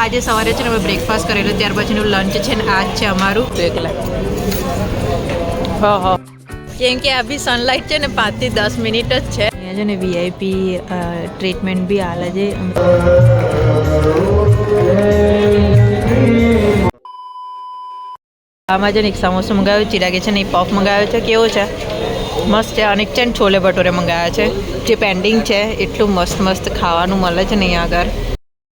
આજે સવારે છે ને અમે બ્રેકફાસ્ટ કરેલું, ત્યાર પછીનું લંચ છે ને આજ છે અમારું તો એકલા. હા કેમ કે આ બી સનલાઇટ છે ને 5 થી 10 મિનિટ જ છે. અહીંયા છે ને VIP ટ્રીટમેન્ટ બી આલે છે. આમાં છે ને એક સમોસું મંગાવ્યું, ચિરાગે છે ને એક પફ મંગાવ્યો છે. કેવો છે? મસ્ત છે. અને છે ને છોલે ભટુરે મંગાવ્યા છે જે પેન્ડિંગ છે. એટલું મસ્ત મસ્ત ખાવાનું મળે છે ને અહીંયા આગળ.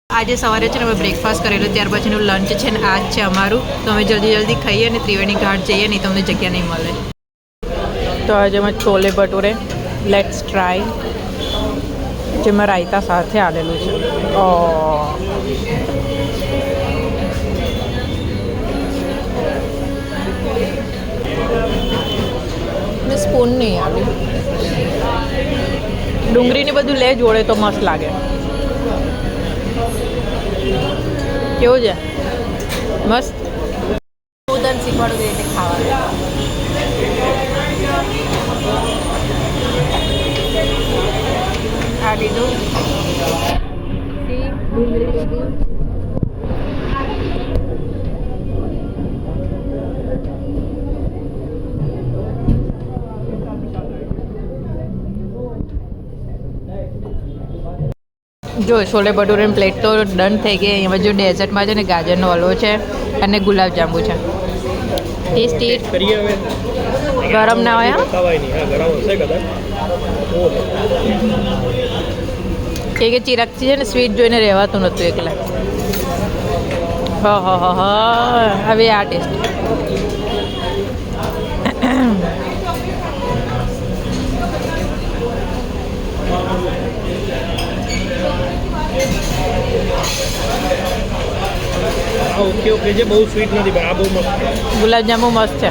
આજે સવારે છે ને અમે બ્રેકફાસ્ટ કરેલું, ત્યાર પછીનું લંચ છે ને આજ છે અમારું. તો અમે જલ્દી ખાઈએ ને ત્રિવેણી ઘાટ જઈએ નહીં તો અમને જગ્યા નહીં મળે. તો આજે અમે છોલે ભટુરે લેટ્સ ટ્રાય, જેમાં રાયતા સાથે આલેલું છે. સ્પૂન નહીં આવે. ડુંગળીને બધું લે જોડે તો મસ્ત લાગે. કેવું છે? મસ્ત. હું તને શીખવાડું રીતે ખાવાનું. આ લીધું, ડુંગળી લીધી, જો છોલે ભટુરેની પ્લેટ તો ડન થઈ ગઈ. એમાં જો ડેઝર્ટમાં છે ને ગાજરનો હલવો છે અને ગુલાબજાંબુ છે. ટેસ્ટી ગરમ ના હોય. કે ચિરાગથી છે ને સ્વીટ જોઈને રહેવાતું નહોતું એકલા. હવે આ ટેસ્ટ ઓકે છે. બહુ સ્વીટ નથી પણ આ બહુ મસ્ત. ગુલાબજાંબુ મસ્ત છે.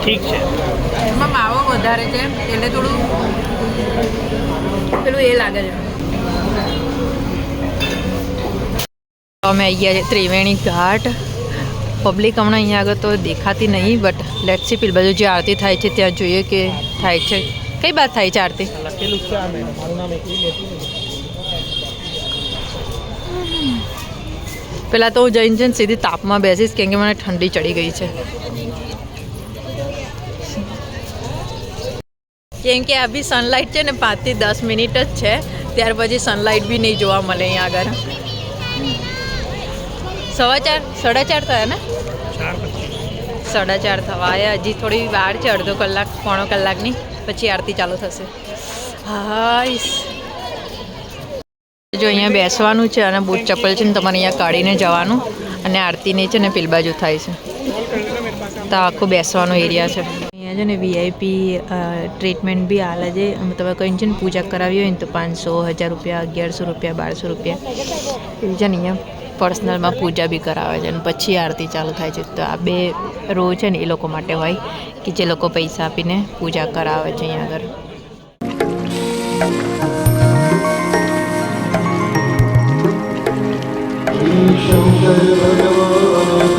ઠીક છે. એમાં માવો વધારે છે એટલે થોડું પેલું એ લાગે છે. અમે આવી ગયા છે ત્રિવેણી ઘાટ. પબ્લિક હમણાં અહીંયા આગળ તો દેખાતી નહીં, બટ લેટ્સ સી પેલી બાજુ જે આરતી થાય છે ત્યાં જોઈએ કે થાય છે. કઈ બાત થાય છે આરતી? લખેલું છે આ મારું નામ એકલી લેતી. પહેલાં તો હું જઈને સીધી તાપમાં બેસીશ કેમ કે મને ઠંડી ચડી ગઈ છે. કેમ કે આ બી સનલાઇટ છે ને 5 થી 10 મિનિટ જ છે. ત્યાર પછી સનલાઇટ બી નહીં જોવા મળે અહીંયા આગળ. 4:15 4:30 થયા ને? 4:30 થવા આવ્યા. હજી થોડી વાર છે, અડધો કલાક પોણો કલાકની પછી આરતી ચાલુ થશે. હાઈસ જો અહીંયા બેસવાનું છે અને બૂટ ચપ્પલ છે ને તમારે અહીંયા કાઢીને જવાનું. અને આરતીની છે ને પેલી બાજુ થાય છે તો આખું બેસવાનો એરિયા છે. અહીંયા છે ને VIP ટ્રીટમેન્ટ બી આલે છે. તમે કંઈ છે ને પૂજા કરાવી હોય ને તો 500 1000 રૂપિયા 1100 રૂપિયા 1200 રૂપિયા એવી છે ને અહીંયા પર્સનલમાં પૂજા બી કરાવે છે અને પછી આરતી ચાલુ થાય છે. તો આ 2 રો છે ને એ લોકો માટે હોય કે જે લોકો પૈસા આપીને પૂજા કરાવે છે અહીંયા આગળ. શંકર ભગવાન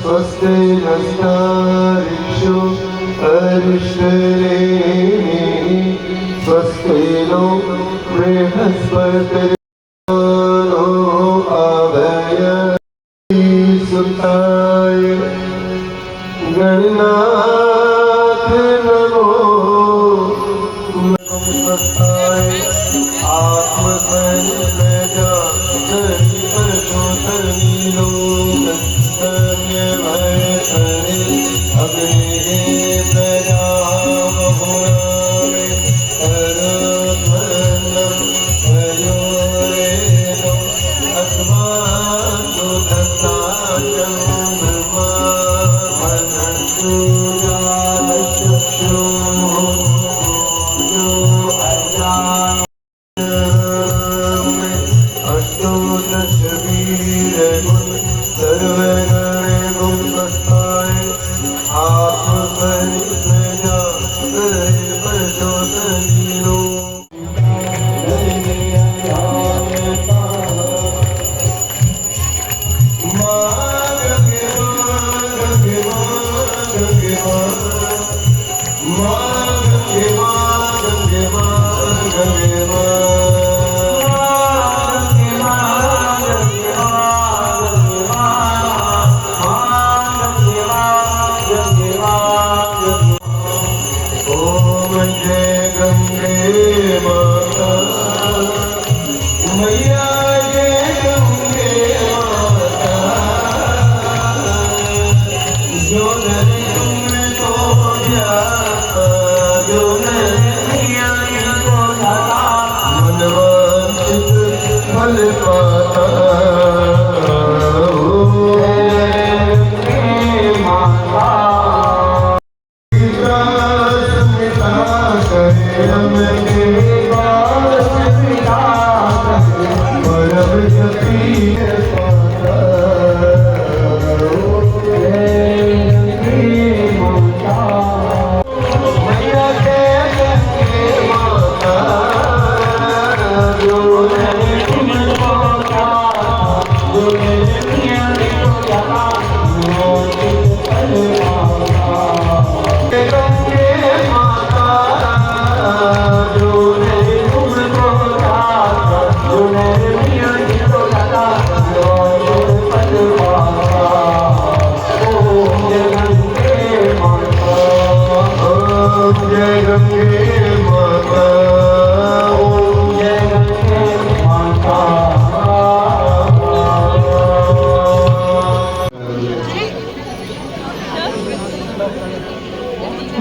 स्वस्ति नस्तारिषु अरिष्टनेमिः स्वस्ति नो बृहस्पतिर्नो अभय सुताय गणनाथ नमो स्वस्ताय आत्मसंज्ञा सर्वशोधनीलो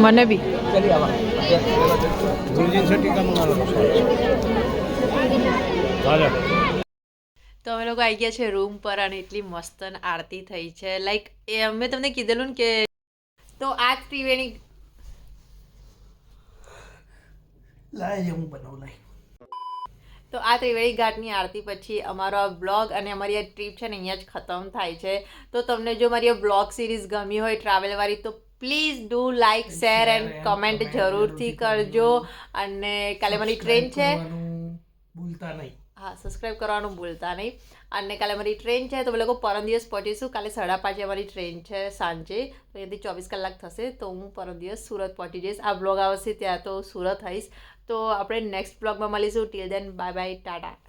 મને બી તો અમે લોકો આવી ગયા છે રૂમ પર અને એટલી મસ્ત આરતી થઈ છે લાઈક એ અમે તમને કીધેલું ને કે તો આ ત્રિવેણી તો આ ત્રિવેણી ઘાટની આરતી પછી અમારો આ બ્લોગ અને અમારી આ ટ્રીપ છે ને અહીંયા જ ખતમ થાય છે તો તમને જો મારી આ બ્લોગ સિરીઝ ગમી હોય ટ્રાવેલવાળી તો please do like share and comment જરૂરથી કરજો અને કાલે મારી ટ્રેન છે ભૂલતા નહીં હા સબસ્ક્રાઈબ કરવાનું ભૂલતા નહીં અને કાલે મારી ટ્રેન છે તો અમે લોકો પરમ દિવસ પહોંચીશું કાલે 5:30 અમારી ટ્રેન છે સાંજે તો અહીંયાથી 24 કલાક થશે તો હું પરમ દિવસ સુરત પહોંચી જઈશ આ બ્લોગ આવશે ત્યાં તો સુરત આવીશ તો આપણે નેક્સ્ટ બ્લોગમાં મળીશું till then bye bye Tata